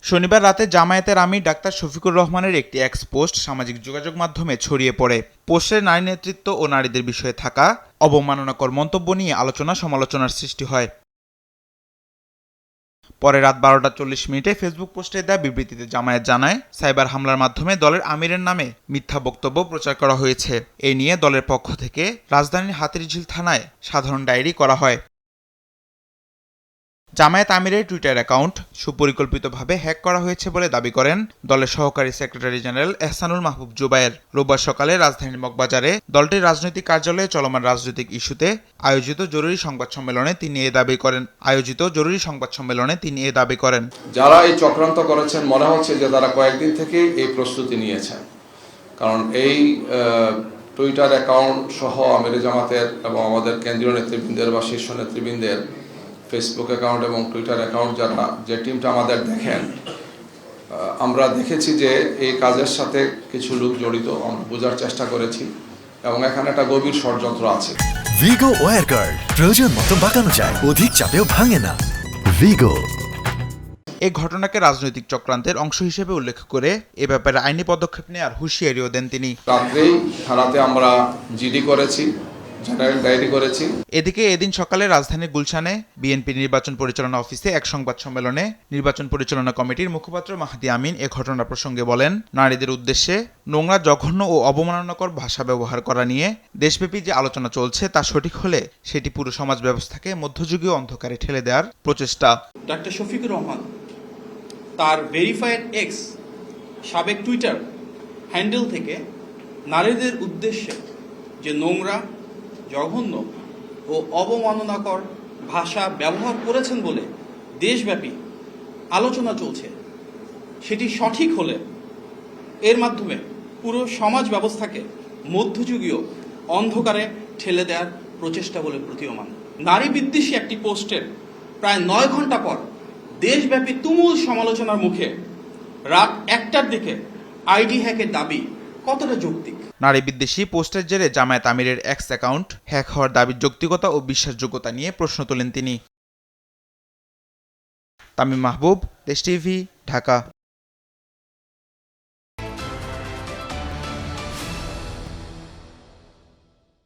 শনিবার রাতে জামায়াতের আমির ডাক্তার শফিকুর রহমানের একটি এক্স পোস্ট সামাজিক যোগাযোগ মাধ্যমে ছড়িয়ে পড়ে। পোস্টে নারী নেতৃত্ব ও নারীদের বিষয়ে থাকা অবমাননাকর মন্তব্য নিয়ে আলোচনা সমালোচনার সৃষ্টি হয়। পরে রাত 12টা 40 মিনিটে ফেসবুক পোস্টে দেয়া বিবৃতিতে জামায়াত জানায়, সাইবার হামলার মাধ্যমে দলের আমিরের নামে মিথ্যা বক্তব্য প্রচার করা হয়েছে। এ নিয়ে দলের পক্ষ থেকে রাজধানীর হাতিরঝিল থানায় সাধারণ ডায়েরি করা হয়। জামায়াত আমিরের টুইটার অ্যাকাউন্ট সুপরিকল্পিতভাবে হ্যাক করা হয়েছে বলে দাবি করেন দলের সহকারী সেক্রেটারি জেনারেল এহসানুল মাহবুব জুবায়ের। রোববার সকালে রাজধানীর মগবাজারে দলটির রাজনৈতিক কার্যালয়ে চলমান রাজনৈতিক ইস্যুতে আয়োজিত জরুরি সংবাদ সম্মেলনে তিনি এ দাবি করেন। যারা এই চক্রান্ত করেছেন মনে হচ্ছে যে তারা কয়েকদিন থেকে এই প্রস্তুতি নিয়েছেন, কারণ এই টুইটার অ্যাকাউন্ট সহ আমিরে জামাতের এবং আমাদের কেন্দ্রীয় নেতৃবৃন্দের বা শীর্ষ নেতৃবৃন্দের ফেসবুক অ্যাকাউন্ট এবং টুইটার অ্যাকাউন্ট যে টিমটা আমাদের দেখেন, আমরা দেখেছি যে এই কাজের সাথে কিছু লোক জড়িত। আমরা বোঝার চেষ্টা করেছি এবং এখানে একটা গভীর ষড়যন্ত্র আছে। ভিগো ওয়্যার গার্ড প্রয়োজন মতো বাঁকানো যায়, অধিক চাপেও ভাঙে না। ভিগো। এই ঘটনাকে রাজনৈতিক চক্রান্তের অংশ হিসেবে উল্লেখ করে এ ব্যাপারে আইনি পদক্ষেপ নেওয়ার হুঁশিয়ারিও দেন তিনি। রাত্রেই থানাতে আমরা জিডি করেছি, জেনারেল ডায়েরি করেছি। এদিকে এদিন সকালে রাজধানীর গুলশানে বিএনপি নির্বাচন পরিচালনা অফিসে এক সংবাদ সম্মেলনে নির্বাচন পরিচালনা কমিটির মুখপাত্র মাহদি আমিন এ ঘটনা প্রসঙ্গে বলেন, নারীদের উদ্দেশ্যে নোংরা, জঘন্য ও অবমাননাকর ভাষা ব্যবহার করা নিয়ে দেশব্যাপী যে আলোচনা চলছে তা সঠিক হলে সেটি পুরো সমাজ ব্যবস্থাকে মধ্যযুগীয় অন্ধকারে ঠেলে দেওয়ার প্রচেষ্টা। ডাক্তার শফিকুর রহমান তার ভেরিফাইড এক্স সাবেক টুইটার হ্যান্ডেল থেকে নারীদের উদ্দেশ্যে যে নোংরা, জঘন্য ও অবমাননাকর ভাষা ব্যবহার করেছেন বলে দেশব্যাপী আলোচনা চলছে, সেটি সঠিক হলে এর মাধ্যমে পুরো সমাজ ব্যবস্থাকে মধ্যযুগীয় অন্ধকারে ঠেলে দেওয়ার প্রচেষ্টা বলে প্রতীয়মান। নারী বিদ্বেষী একটি পোস্টের প্রায় 9 ঘন্টা পর দেশব্যাপী তুমুল সমালোচনার মুখে রাত 1টার দিকে আইডি হ্যাকের দাবি কতটা যৌক্তিক? নারী বিদ্বেষী পোস্টের জেরে জামায়াত আমিরের এক্স অ্যাকাউন্ট হ্যাক হওয়ার দাবির যৌক্তিকতা ও বিশ্বাসযোগ্যতা নিয়ে প্রশ্ন তোলেন তিনি। তামিম মাহবুব, দেশ টিভি, ঢাকা।